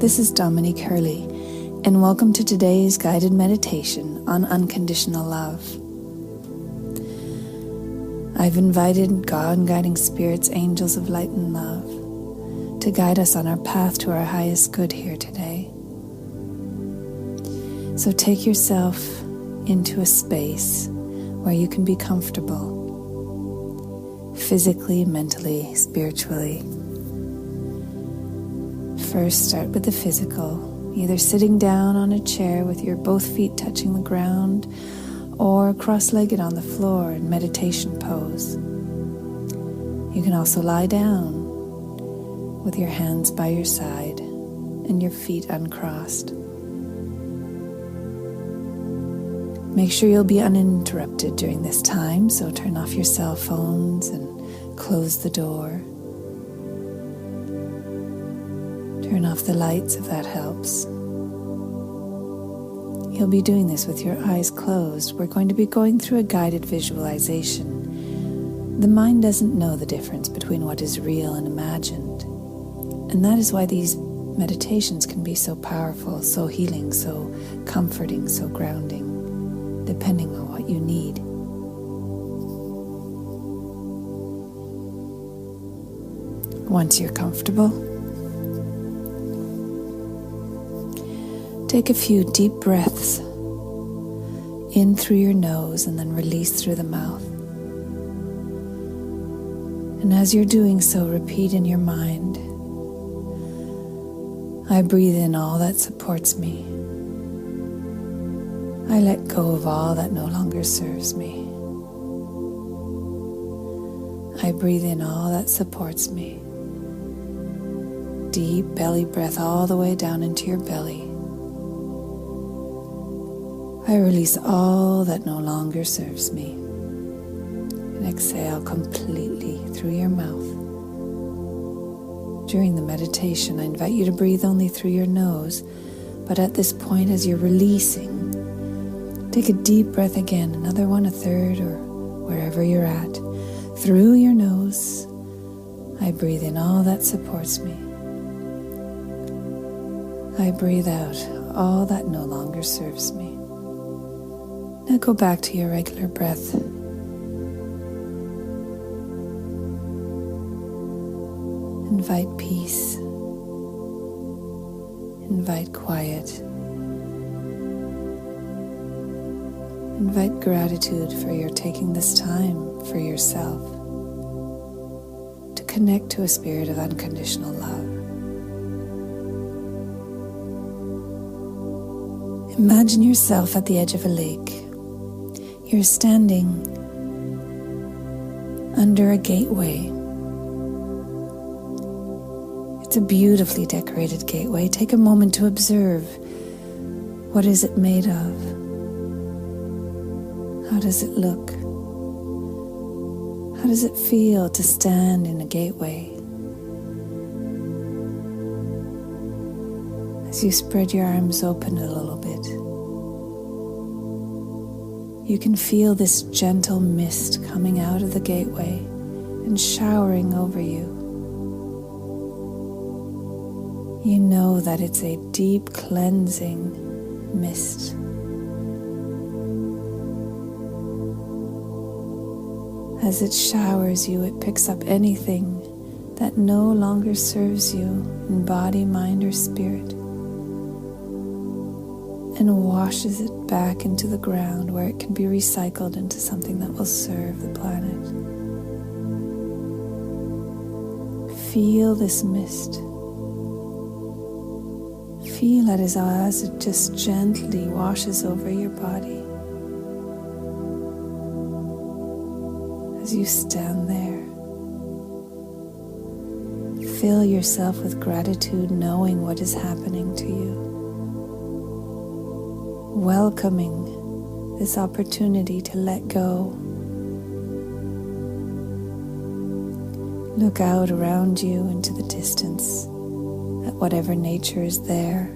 This is Dominique Hurley, and welcome to today's guided meditation on unconditional love. I've invited God, guiding spirits, angels of light and love, to guide us on our path to our highest good here today. So take yourself into a space where you can be comfortable, physically, mentally, spiritually. First, start with the physical, either sitting down on a chair with your both feet touching the ground or cross-legged on the floor in meditation pose. You can also lie down with your hands by your side and your feet uncrossed. Make sure you'll be uninterrupted during this time, so turn off your cell phones and close the door. Turn off the lights if that helps. You'll be doing this with your eyes closed. We're going to be going through a guided visualization. The mind doesn't know the difference between what is real and imagined. And that is why these meditations can be so powerful, so healing, so comforting, so grounding, depending on what you need. Once you're comfortable, take a few deep breaths in through your nose and then release through the mouth. And as you're doing so, repeat in your mind, I breathe in all that supports me. I let go of all that no longer serves me. I breathe in all that supports me. Deep belly breath all the way down into your belly. I release all that no longer serves me. And exhale completely through your mouth. During the meditation, I invite you to breathe only through your nose, but at this point, as you're releasing, take a deep breath again, another one, a third, or wherever you're at. Through your nose, I breathe in all that supports me. I breathe out all that no longer serves me. Now go back to your regular breath. Invite peace. Invite quiet. Invite gratitude for your taking this time for yourself to connect to a spirit of unconditional love. Imagine yourself at the edge of a lake. You're standing under a gateway. It's a beautifully decorated gateway. Take a moment to observe. What is it made of? How does it look? How does it feel to stand in a gateway? As you spread your arms open a little bit, you can feel this gentle mist coming out of the gateway and showering over you. You know that it's a deep cleansing mist. As it showers you, it picks up anything that no longer serves you in body, mind, or spirit, and washes it back into the ground where it can be recycled into something that will serve the planet. Feel this mist. Feel it as it just gently washes over your body. As you stand there, fill yourself with gratitude, knowing what is happening to you. Welcoming this opportunity to let go. Look out around you into the distance at whatever nature is there.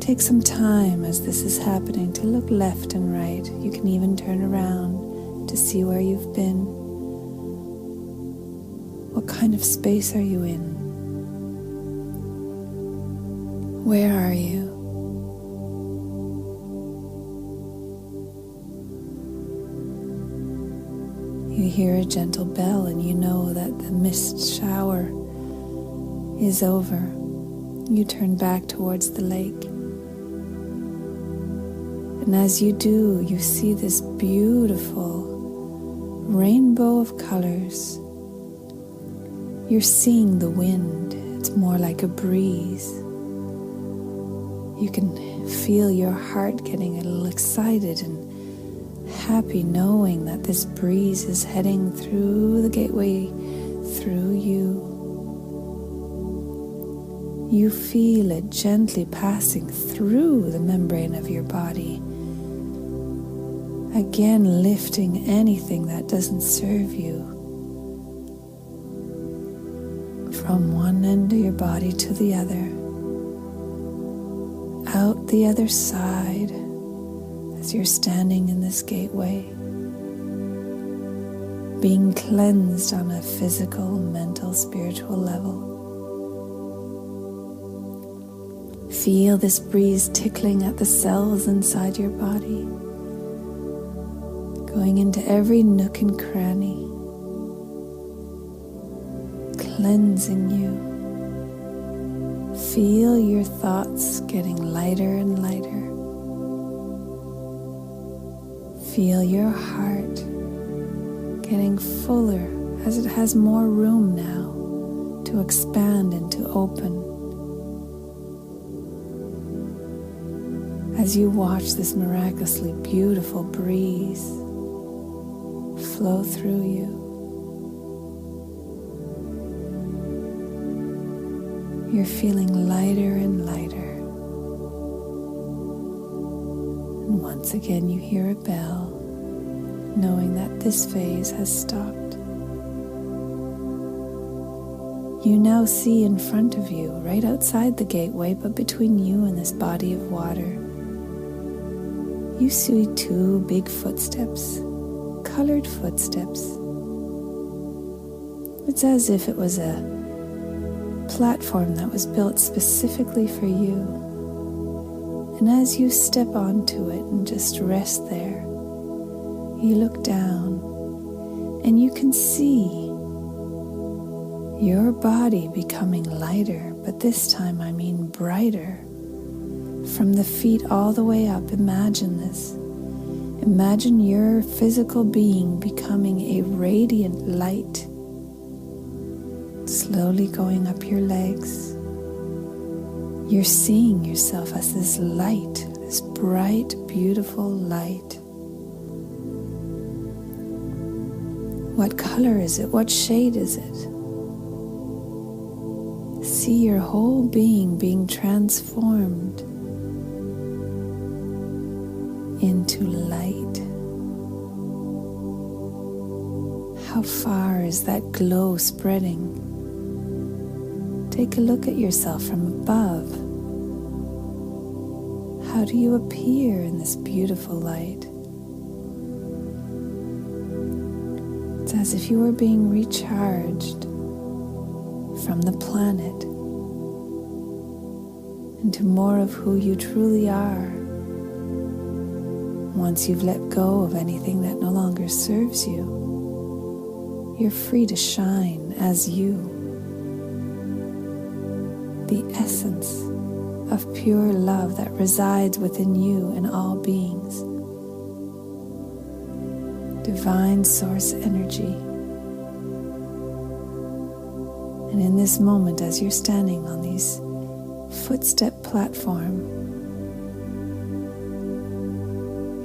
Take some time as this is happening to look left and right. You can even turn around to see where you've been. What kind of space are you in? Where are you? You hear a gentle bell and you know that the mist shower is over. You turn back towards the lake. And as you do, you see this beautiful rainbow of colors. You're seeing the wind. It's more like a breeze. You can feel your heart getting a little excited and happy knowing that this breeze is heading through the gateway, through you. You feel it gently passing through the membrane of your body, again lifting anything that doesn't serve you from one end of your body to the other, out the other side. As you're standing in this gateway, being cleansed on a physical, mental, spiritual level. Feel this breeze tickling at the cells inside your body, going into every nook and cranny, cleansing you. Feel your thoughts getting lighter and lighter. Feel your heart getting fuller as it has more room now to expand and to open. As you watch this miraculously beautiful breeze flow through you, you're feeling lighter and lighter. And once again you hear a bell, knowing that this phase has stopped. You now see in front of you, right outside the gateway, but between you and this body of water, you see two big footsteps, colored footsteps. It's as if it was a platform that was built specifically for you. And as you step onto it and just rest there, you look down and you can see your body becoming lighter, but this time I mean brighter. From the feet all the way up, imagine this. Imagine your physical being becoming a radiant light, slowly going up your legs. You're seeing yourself as this light, this bright, beautiful light. What color is it? What shade is it? See your whole being transformed into light. How far is that glow spreading? Take a look at yourself from above. How do you appear in this beautiful light? It's as if you were being recharged from the planet into more of who you truly are. Once you've let go of anything that no longer serves you, you're free to shine as you. The essence of pure love that resides within you and all beings. Divine source energy. And in this moment, as you're standing on these footstep platform,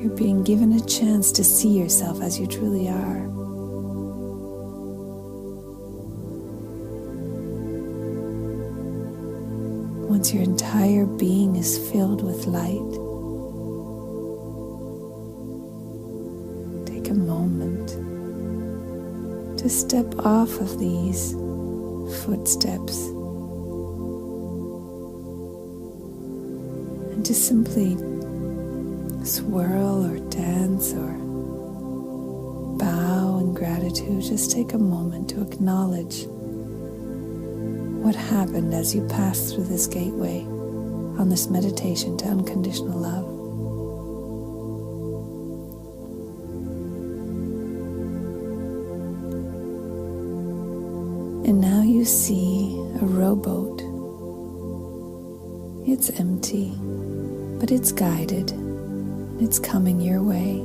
you're being given a chance to see yourself as you truly are. Once your entire being is filled with light, take a moment to step off of these footsteps and to simply swirl or dance or bow in gratitude. Just take a moment to acknowledge what happened as you passed through this gateway. on this meditation to unconditional love. And now you see a rowboat. It's empty, but it's guided. It's coming your way.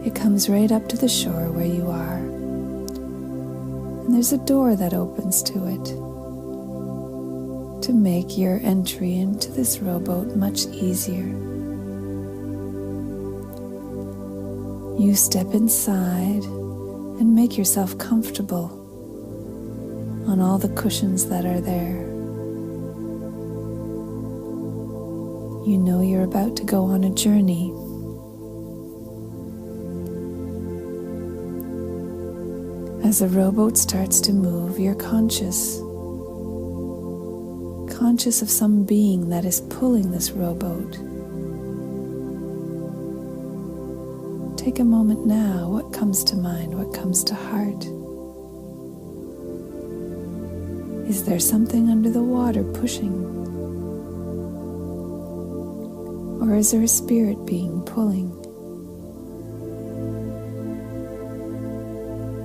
It comes right up to the shore where you are. And there's a door that opens to it to make your entry into this rowboat much easier. You step inside and make yourself comfortable on all the cushions that are there. You know you're about to go on a journey. As the rowboat starts to move, you're conscious of some being that is pulling this rowboat. Take a moment now. What comes to mind? What comes to heart? Is there something under the water pushing? Or is there a spirit being pulling?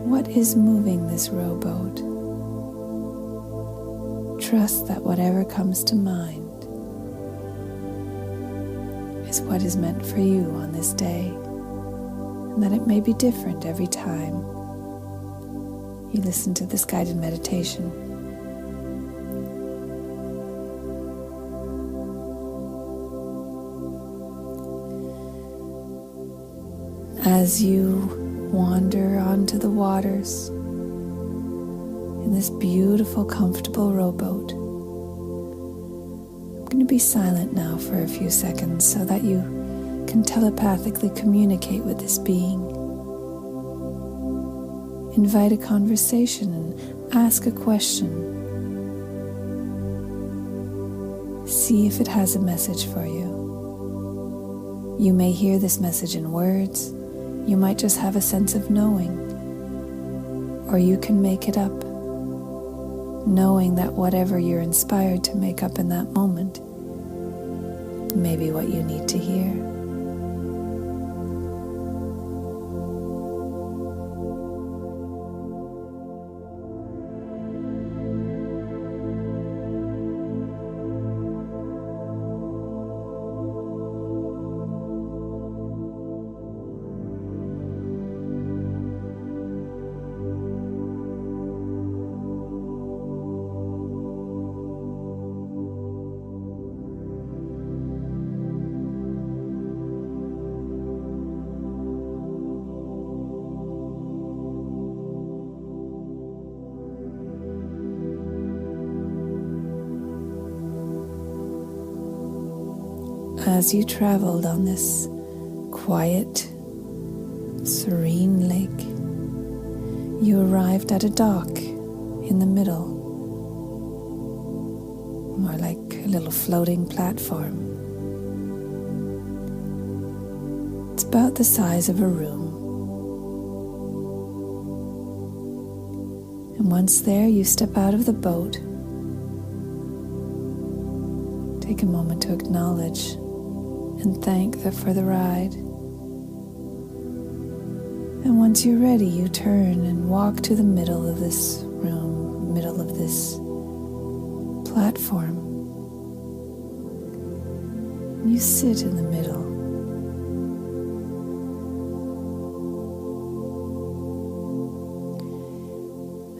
What is moving this rowboat? Trust that whatever comes to mind is what is meant for you on this day, and that it may be different every time you listen to this guided meditation. As you wander onto the waters in this beautiful, comfortable rowboat, I'm going to be silent now for a few seconds so that you can telepathically communicate with this being. Invite a conversation and ask a question. See if it has a message for you. You may hear this message in words. You might just have a sense of knowing, or you can make it up, knowing that whatever you're inspired to make up in that moment may be what you need to hear. As you traveled on this quiet, serene lake, you arrived at a dock in the middle, more like a little floating platform. It's about the size of a room. And once there, you step out of the boat. Take a moment to acknowledge and thank for the ride. And once you're ready, you turn and walk to the middle of this room, middle of this platform. And you sit in the middle.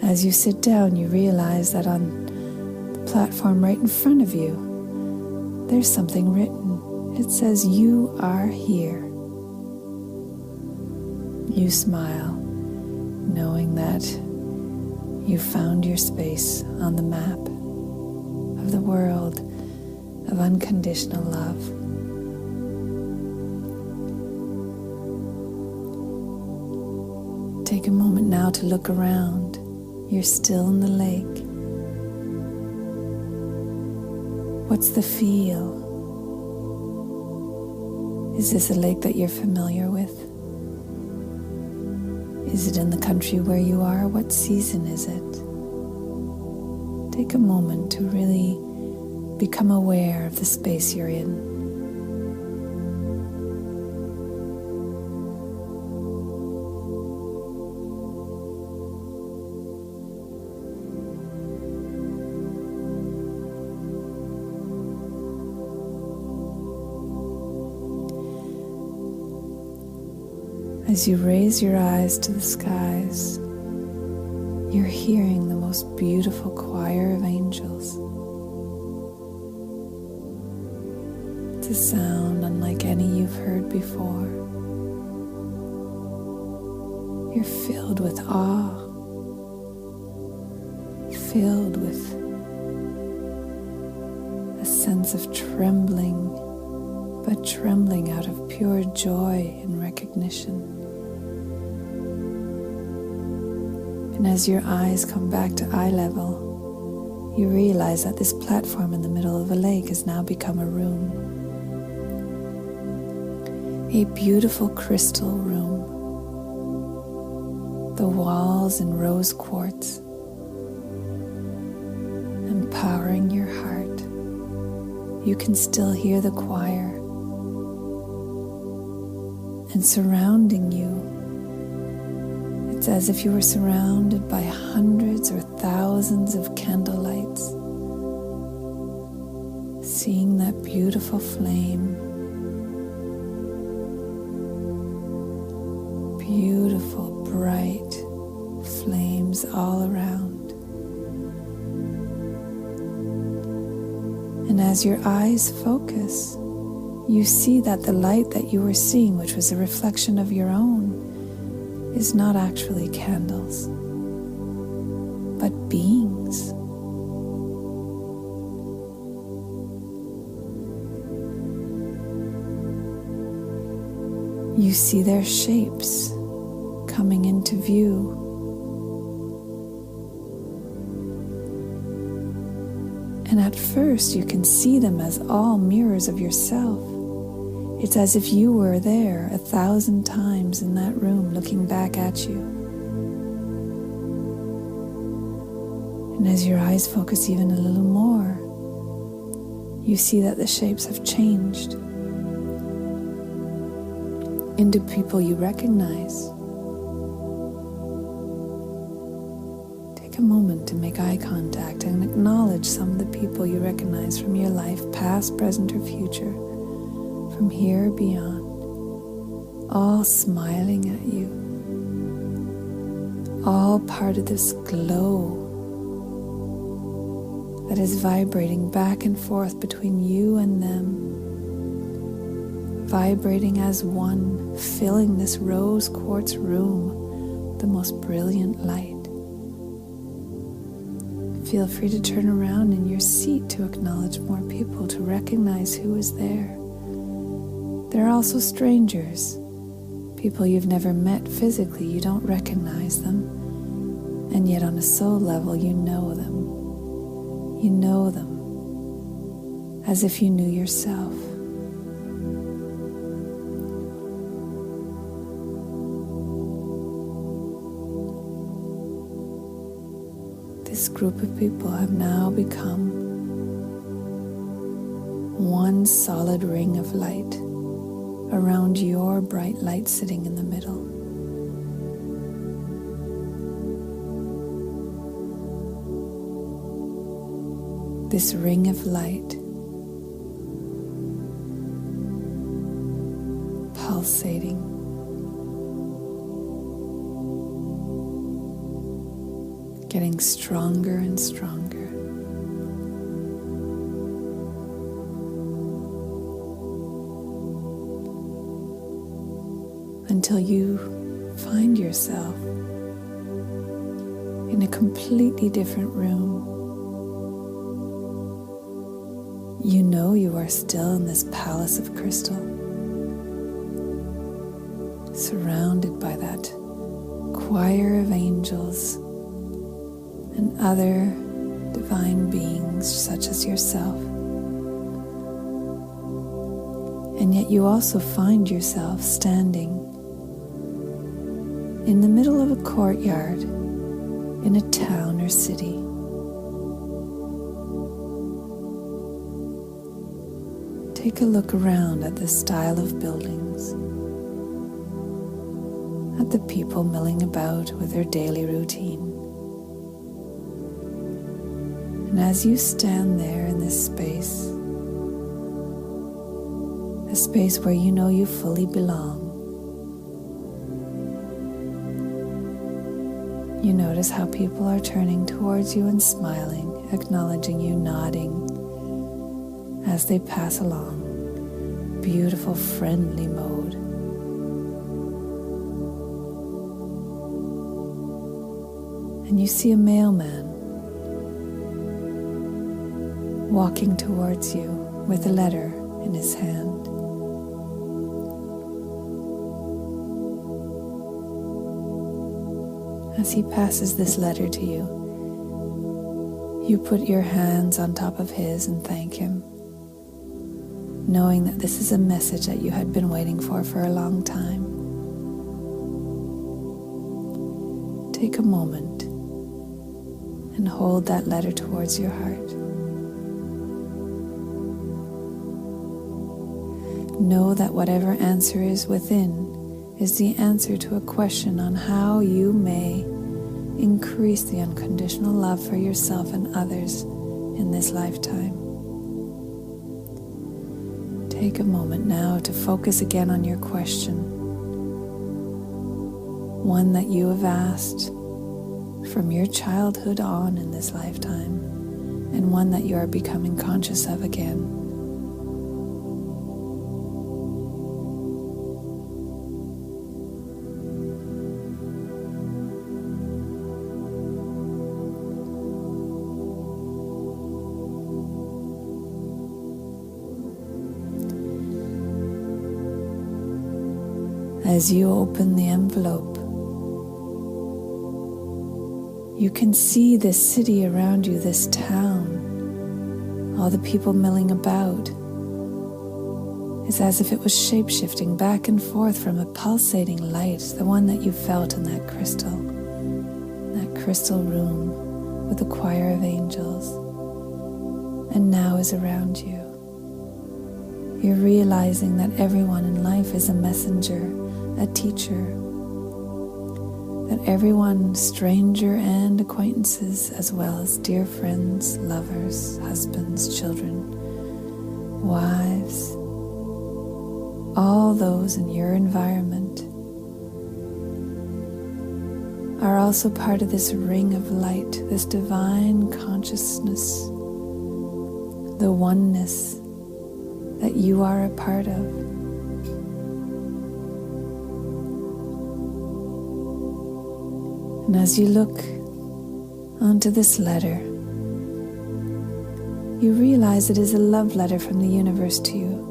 As you sit down, you realize that on the platform right in front of you, there's something written. It says, "You are here." You smile, knowing that you found your space on the map of the world of unconditional love. Take a moment now to look around. You're still in the lake. What's the feel? Is this a lake that you're familiar with? Is it in the country where you are? What season is it? Take a moment to really become aware of the space you're in. As you raise your eyes to the skies, you're hearing the most beautiful choir of angels. It's a sound unlike any you've heard before. You're filled with awe, filled with a sense of trembling, but trembling out of pure joy and recognition. And as your eyes come back to eye level, you realize that this platform in the middle of a lake has now become a room. A beautiful crystal room. The walls in rose quartz, empowering your heart. You can still hear the choir. And surrounding you, it's as if you were surrounded by hundreds or thousands of candlelights, seeing that beautiful flame, beautiful bright flames all around. And as your eyes focus, you see that the light that you were seeing, which was a reflection of your own, is not actually candles, but beings. You see their shapes coming into view. And at first you can see them as all mirrors of yourself. It's as if you were there 1,000 times in that room looking back at you. And as your eyes focus even a little more, you see that the shapes have changed into people you recognize. Take a moment to make eye contact and acknowledge some of the people you recognize from your life, past, present, or future. From here beyond, all smiling at you, all part of this glow that is vibrating back and forth between you and them, vibrating as one, filling this rose quartz room with the most brilliant light. Feel free to turn around in your seat to acknowledge more people, to recognize who is there. There are also strangers, people you've never met physically. You don't recognize them, and yet on a soul level you know them. You know them as if you knew yourself. This group of people have now become one solid ring of light around your bright light sitting in the middle. This ring of light pulsating, getting stronger and stronger. Until you find yourself in a completely different room. You know you are still in this palace of crystal, surrounded by that choir of angels and other divine beings such as yourself. And yet you also find yourself standing in the middle of a courtyard in a town or city. Take a look around at the style of buildings, at the people milling about with their daily routine. And as you stand there in this space, a space where you know you fully belong, you notice how people are turning towards you and smiling, acknowledging you, nodding as they pass along. Beautiful, friendly mode. And you see a mailman walking towards you with a letter in his hand. As he passes this letter to you, you put your hands on top of his and thank him, knowing that this is a message that you had been waiting for a long time. Take a moment and hold that letter towards your heart. Know that whatever answer is within is the answer to a question on how you may increase the unconditional love for yourself and others in this lifetime. Take a moment now to focus again on your question, one that you have asked from your childhood on in this lifetime, and one that you are becoming conscious of again. As you open the envelope, you can see this city around you, this town, all the people milling about. It's as if it was shape-shifting back and forth from a pulsating light, the one that you felt in that crystal room with a choir of angels, and now is around you. You're realizing that everyone in life is a messenger, a teacher, that everyone, stranger and acquaintances, as well as dear friends, lovers, husbands, children, wives, all those in your environment are also part of this ring of light, this divine consciousness, the oneness that you are a part of. And as you look onto this letter, you realize it is a love letter from the universe to you.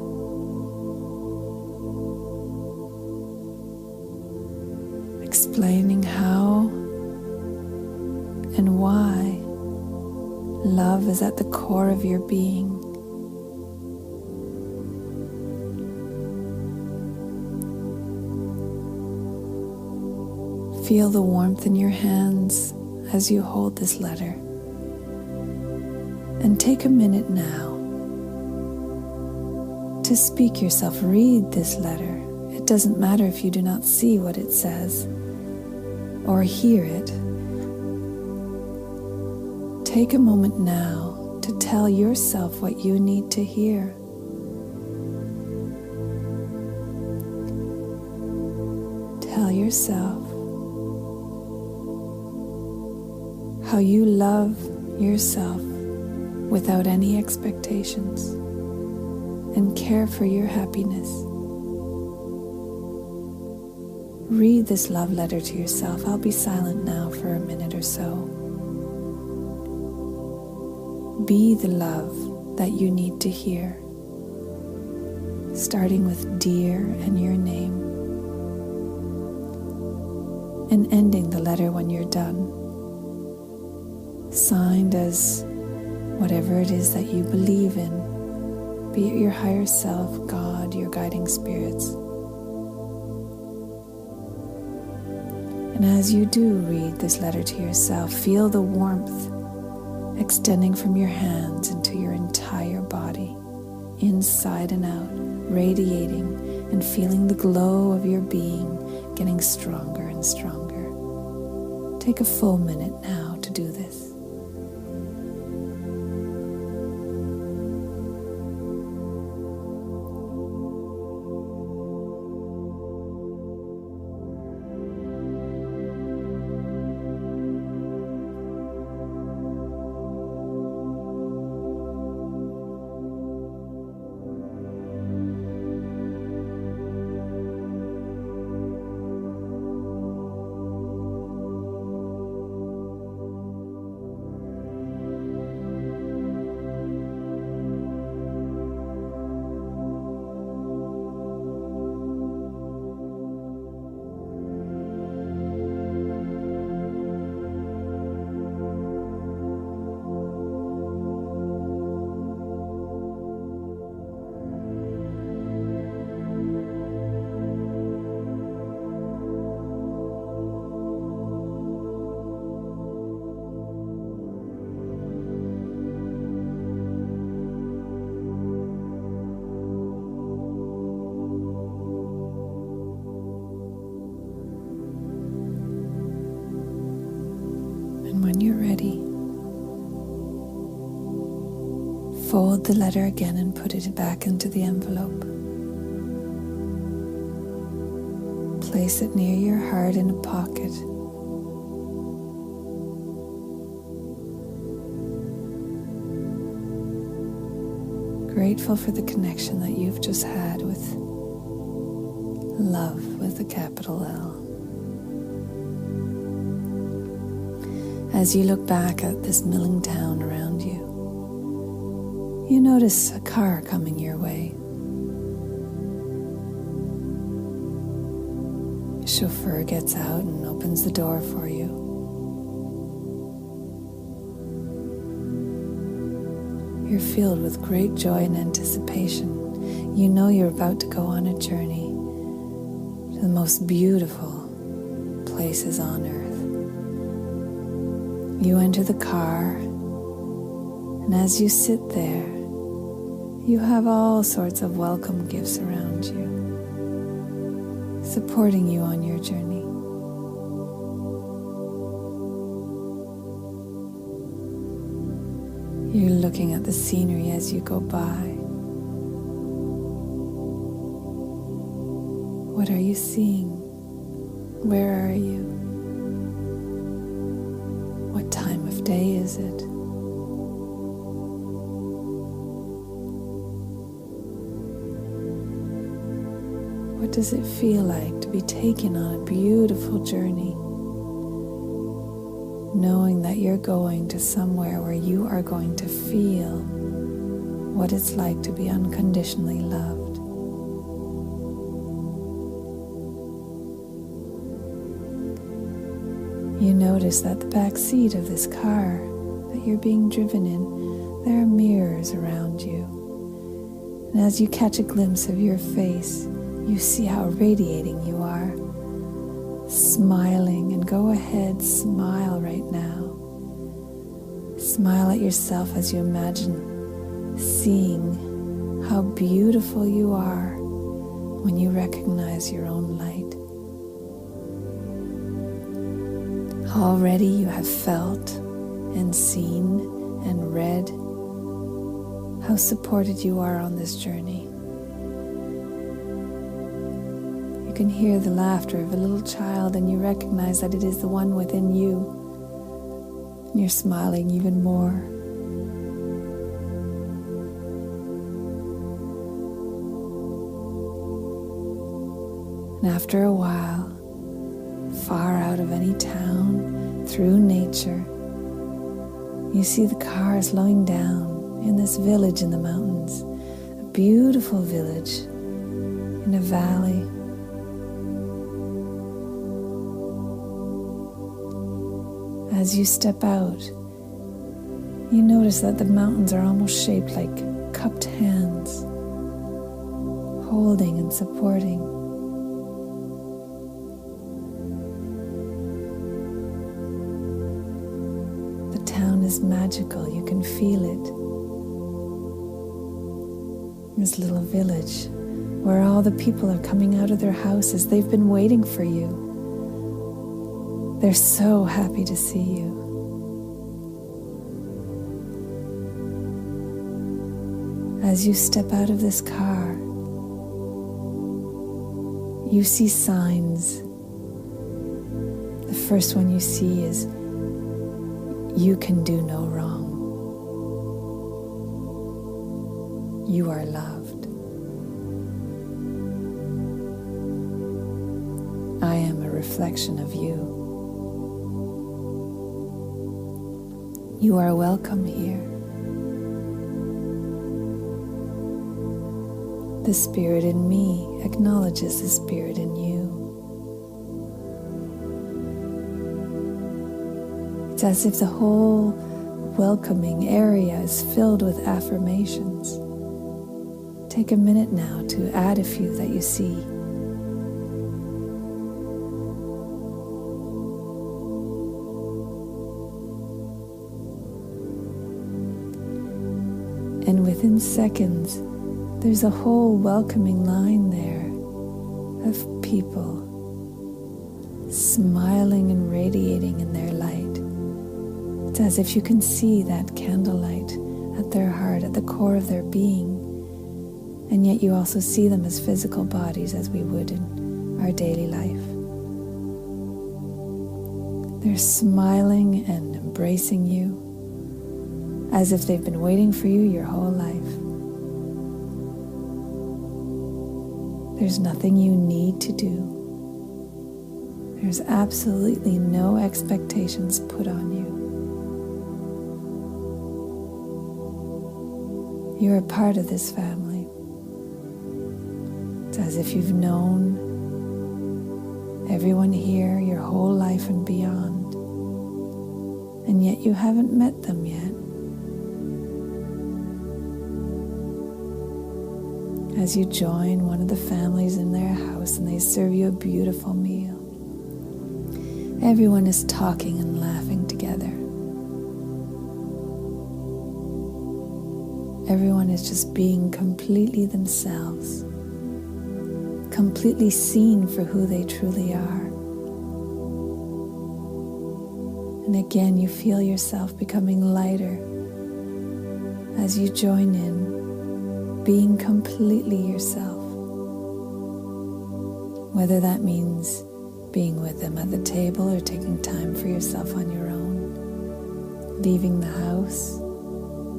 Explaining how and why love is at the core of your being. Feel the warmth in your hands as you hold this letter. And take a minute now to speak yourself. Read this letter. It doesn't matter if you do not see what it says or hear it. Take a moment now to tell yourself what you need to hear. Tell yourself how you love yourself without any expectations and care for your happiness. Read this love letter to yourself. I'll be silent now for a minute or so. Be the love that you need to hear, starting with dear and your name, and ending the letter when you're done. Signed as whatever it is that you believe in, be it your higher self, God, your guiding spirits. And as you do read this letter to yourself, feel the warmth extending from your hands into your entire body, inside and out, radiating and feeling the glow of your being getting stronger and stronger. Take a full minute now to do this. When you're ready, fold the letter again and put it back into the envelope. Place it near your heart in a pocket. Grateful for the connection that you've just had with love with a capital L. As you look back at this milling town around you, you notice a car coming your way. The chauffeur gets out and opens the door for you. You're filled with great joy and anticipation. You know you're about to go on a journey to the most beautiful places on earth. You enter the car, and as you sit there, you have all sorts of welcome gifts around you, supporting you on your journey. You're looking at the scenery as you go by. What are you seeing? Where are you? What time of day is it? What does it feel like to be taken on a beautiful journey, knowing that you're going to somewhere where you are going to feel what it's like to be unconditionally loved? You notice that the back seat of this car that you're being driven in, there are mirrors around you. And as you catch a glimpse of your face, you see how radiating you are. Smiling, and go ahead, smile right now. Smile at yourself as you imagine seeing how beautiful you are when you recognize your own light. Already you have felt and seen and read how supported you are on this journey. You can hear the laughter of a little child, and you recognize that it is the one within you. And you're smiling even more. And after a while, far out of any town, through nature, you see the car slowing down in this village in the mountains, a beautiful village in a valley. As you step out, you notice that the mountains are almost shaped like cupped hands, holding and supporting. town is magical. You can feel it. This little village where all the people are coming out of their houses. They've been waiting for you. They're so happy to see you. As you step out of this car, you see signs. The first one you see is, "You can do no wrong. You are loved. I am a reflection of you. You are welcome here. The spirit in me acknowledges the spirit in you." It's as if the whole welcoming area is filled with affirmations. Take a minute now to add a few that you see. And within seconds, there's a whole welcoming line there of people smiling and radiating in their light. It's as if you can see that candlelight at their heart, at the core of their being, and yet you also see them as physical bodies as we would in our daily life. They're smiling and embracing you as if they've been waiting for you your whole life. There's nothing you need to do. There's absolutely no expectations put on you. You're a part of this family. It's as if you've known everyone here your whole life and beyond, and yet you haven't met them yet. As you join one of the families in their house and they serve you a beautiful meal, everyone is talking and laughing together. Everyone is just being completely themselves, completely seen for who they truly are. And again, you feel yourself becoming lighter as you join in, being completely yourself. Whether that means being with them at the table or taking time for yourself on your own, leaving the house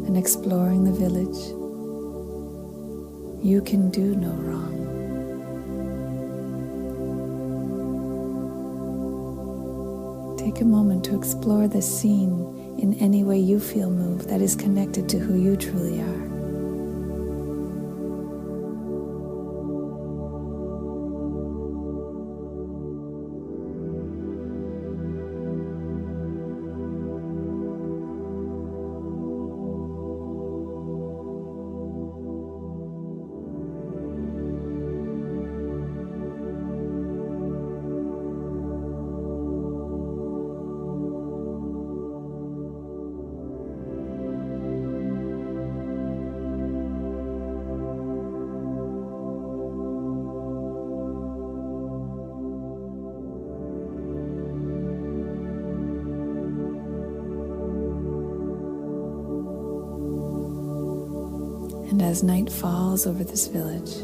and exploring the village, you can do no wrong. Take a moment to explore the scene in any way you feel moved that is connected to who you truly are. And as night falls over this village,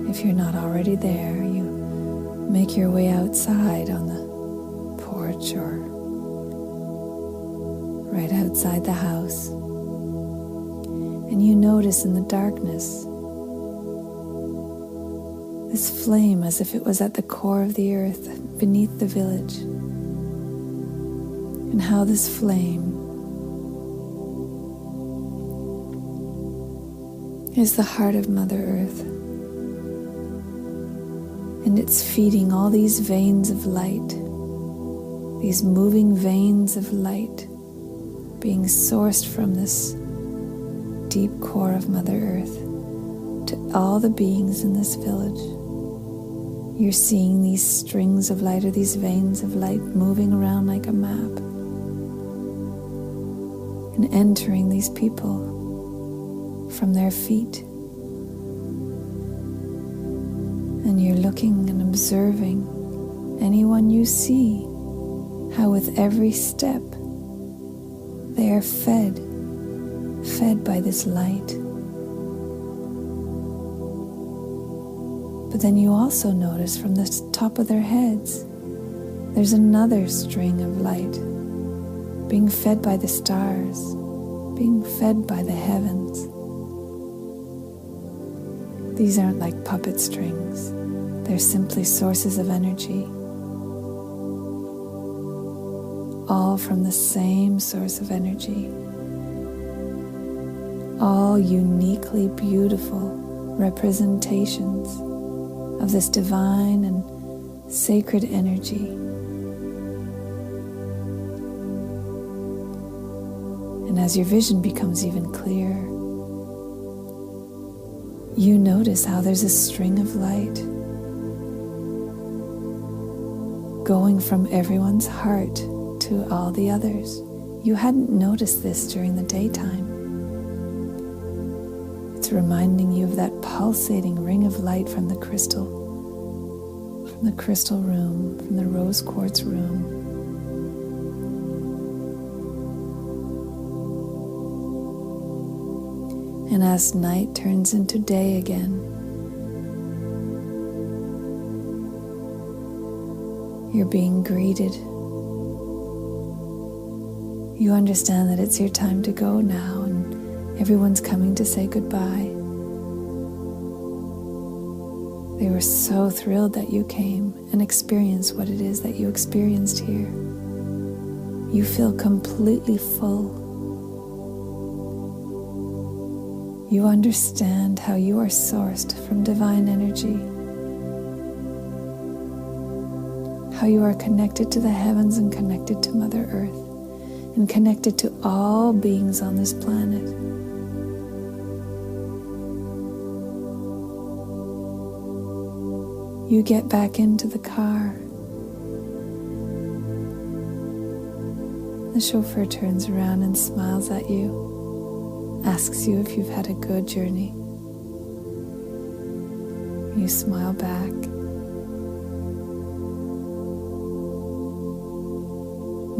if you're not already there, you make your way outside on the porch or right outside the house. And you notice in the darkness this flame as if it was at the core of the earth beneath the village. And how this flame is the heart of Mother Earth, and it's feeding all these veins of light, these moving veins of light being sourced from this deep core of Mother Earth to all the beings in this village. You're seeing these strings of light or these veins of light moving around like a map, and entering these people from their feet. And you're looking and observing anyone you see, how with every step they are fed by this light. But then you also notice from the top of their heads, there's another string of light being fed by the stars, being fed by the heavens. These aren't like puppet strings. They're simply sources of energy, all from the same source of energy, all uniquely beautiful representations of this divine and sacred energy. And as your vision becomes even clearer, you notice how there's a string of light going from everyone's heart to all the others. You hadn't noticed this during the daytime. It's reminding you of that pulsating ring of light from the crystal room, from the rose quartz room. And as night turns into day again, you're being greeted. You understand that it's your time to go now, and everyone's coming to say goodbye. They were so thrilled that you came and experienced what it is that you experienced here. You feel completely full. You understand how you are sourced from divine energy, how you are connected to the heavens and connected to Mother Earth, and connected to all beings on this planet. You get back into the car. The chauffeur turns around and smiles at you, asks you if you've had a good journey. You smile back.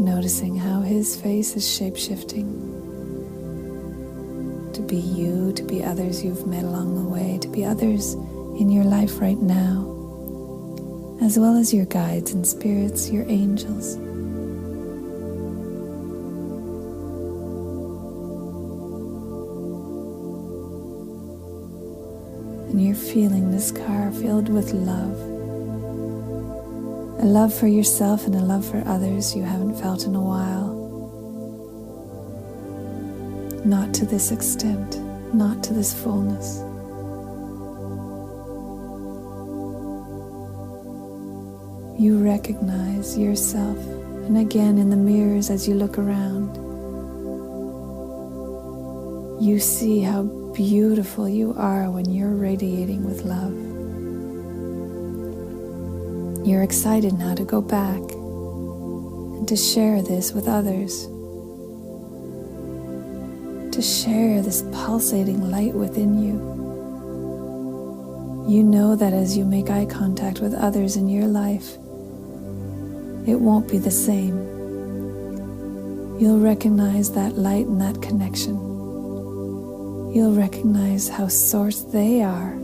Noticing how his face is shape-shifting to be you, to be others you've met along the way, to be others in your life right now, as well as your guides and spirits, your angels. And you're feeling this car filled with love. A love for yourself and a love for others you haven't felt in a while. Not to this extent, not to this fullness. You recognize yourself, and again in the mirrors as you look around, you see how beautiful you are when you're radiating with love. You're excited now to go back and to share this with others, to share this pulsating light within you. You know that as you make eye contact with others in your life, it won't be the same. You'll recognize that light and that connection. You'll recognize how sourced they are,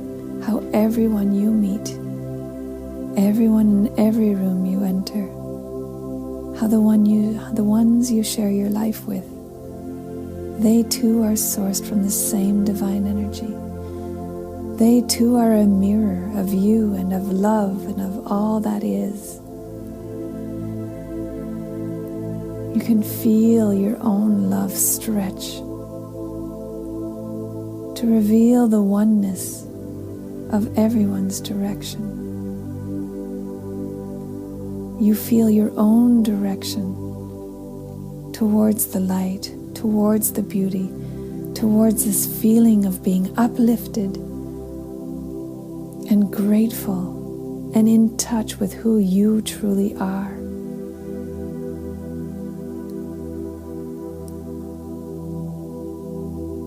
how everyone you meet, everyone in every room you enter, how the ones you share your life with, they too are sourced from the same divine energy. They too are a mirror of you and of love and of all that is. You can feel your own love stretch to reveal the oneness of everyone's direction. You feel your own direction towards the light, towards the beauty, towards this feeling of being uplifted and grateful and in touch with who you truly are.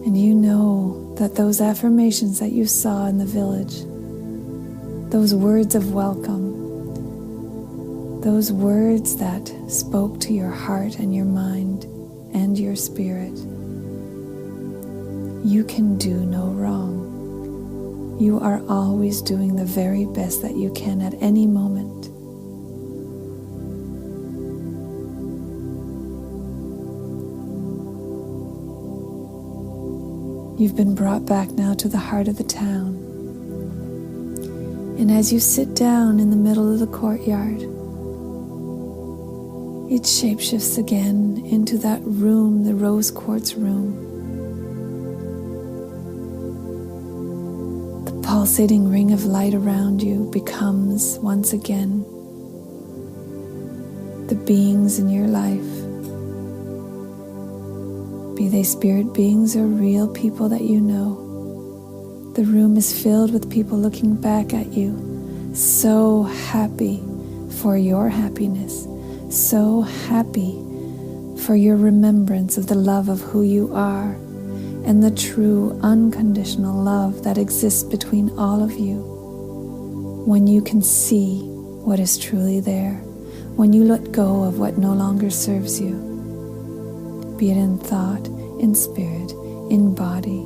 And you know that those affirmations that you saw in the village, those words of welcome, those words that spoke to your heart and your mind and your spirit, you can do no wrong. You are always doing the very best that you can at any moment. You've been brought back now to the heart of the town. And as you sit down in the middle of the courtyard, it shapeshifts again into that room, the rose quartz room. The pulsating ring of light around you becomes once again the beings in your life. Be they spirit beings or real people that you know. The room is filled with people looking back at you, so happy for your happiness, so happy for your remembrance of the love of who you are and the true unconditional love that exists between all of you. When you can see what is truly there, when you let go of what no longer serves you, be it in thought, in spirit, in body.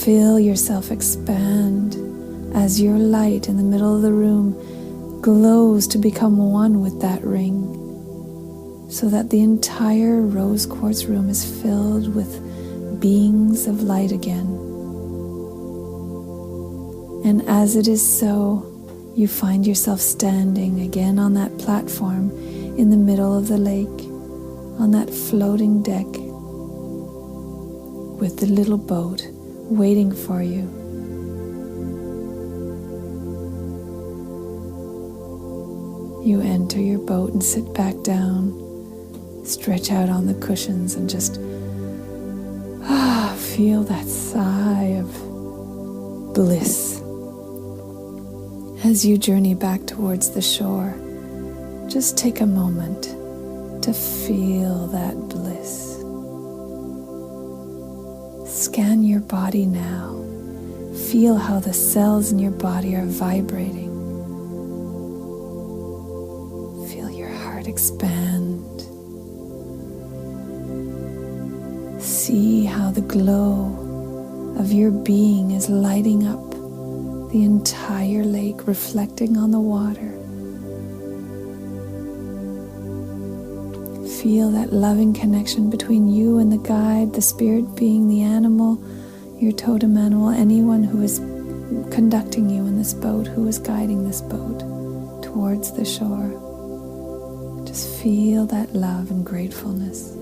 Feel yourself expand as your light in the middle of the room glows to become one with that ring, so that the entire rose quartz room is filled with beings of light again. And as it is so, you find yourself standing again on that platform in the middle of the lake, on that floating deck, with the little boat waiting for you. You enter your boat and sit back down, stretch out on the cushions and just feel that sigh of bliss. As you journey back towards the shore, just take a moment to feel that bliss. Scan your body now. Feel how the cells in your body are vibrating. Feel your heart expand. See how the glow of your being is lighting up the entire lake, reflecting on the water. Feel that loving connection between you and the guide, the spirit being, the animal, your totem animal, anyone who is conducting you in this boat, who is guiding this boat towards the shore. Just feel that love and gratefulness.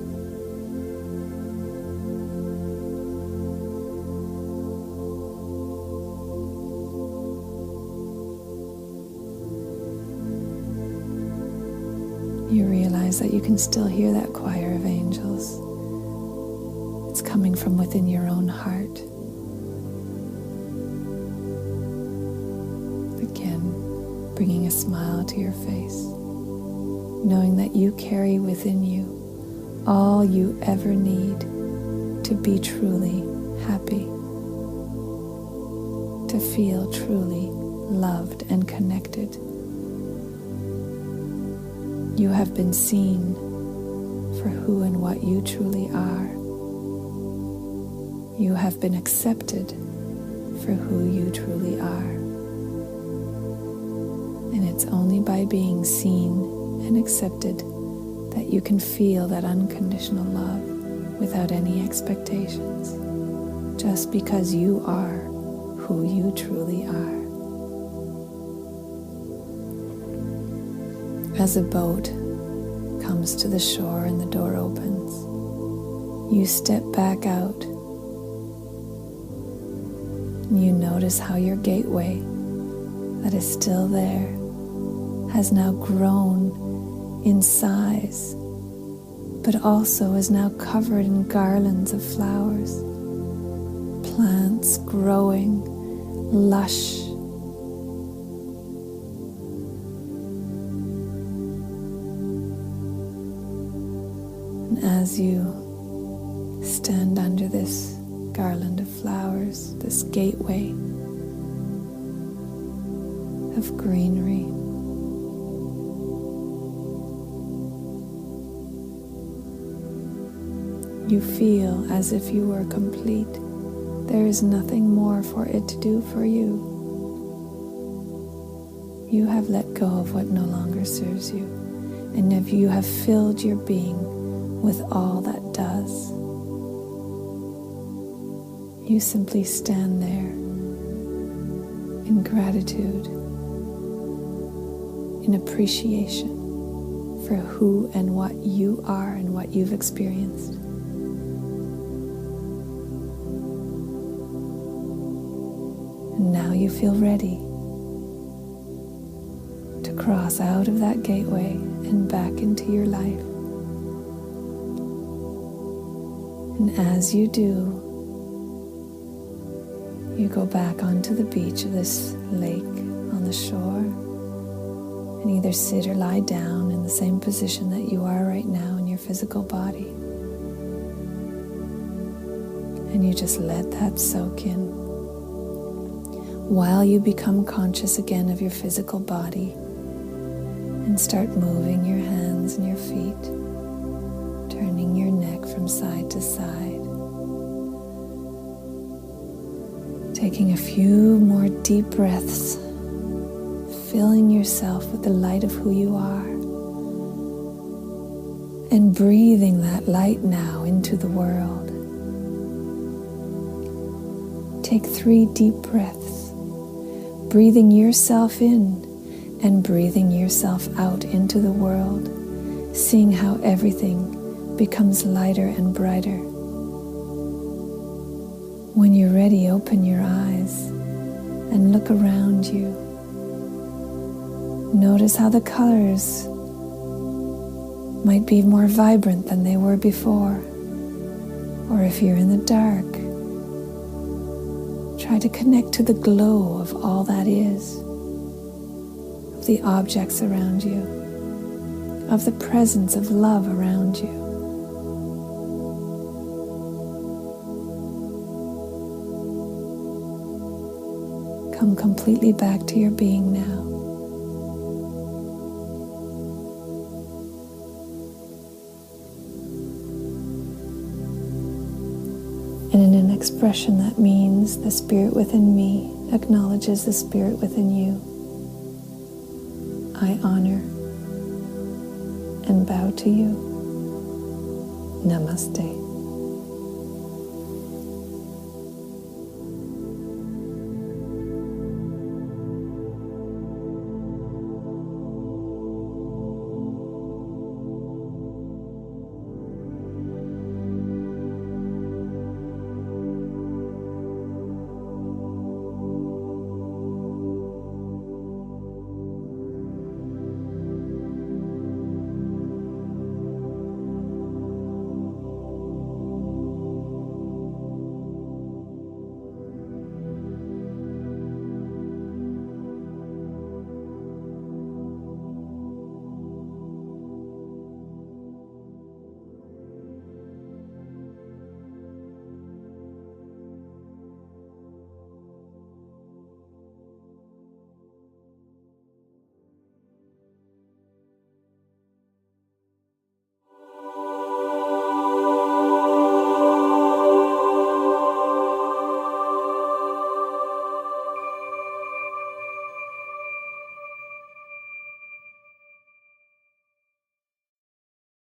You realize that you can still hear that choir of angels. It's coming from within your own heart. Again, bringing a smile to your face, knowing that you carry within you all you ever need to be truly happy, to feel truly loved and connected. You have been seen for who and what you truly are. You have been accepted for who you truly are. And it's only by being seen and accepted that you can feel that unconditional love without any expectations, just because you are who you truly are. As a boat comes to the shore and the door opens, you step back out and you notice how your gateway that is still there has now grown in size, but also is now covered in garlands of flowers, plants growing lush. As you stand under this garland of flowers, this gateway of greenery. You feel as if you were complete. There is nothing more for it to do for you. You have let go of what no longer serves you, and if you have filled your being with all that does. You simply stand there in gratitude, in appreciation for who and what you are and what you've experienced. And now you feel ready to cross out of that gateway and back into your life. And as you do, you go back onto the beach of this lake on the shore and either sit or lie down in the same position that you are right now in your physical body. And you just let that soak in while you become conscious again of your physical body and start moving your hands and your feet, turning your neck from side to side. Taking a few more deep breaths, filling yourself with the light of who you are, and breathing that light now into the world. Take 3 deep breaths, breathing yourself in and breathing yourself out into the world, seeing how everything becomes lighter and brighter. When you're ready, open your eyes and look around you. Notice how the colors might be more vibrant than they were before. Or if you're in the dark, try to connect to the glow of all that is, of the objects around you, of the presence of love around you. Come completely back to your being now. And in an expression that means the spirit within me acknowledges the spirit within you, I honor and bow to you. Namaste.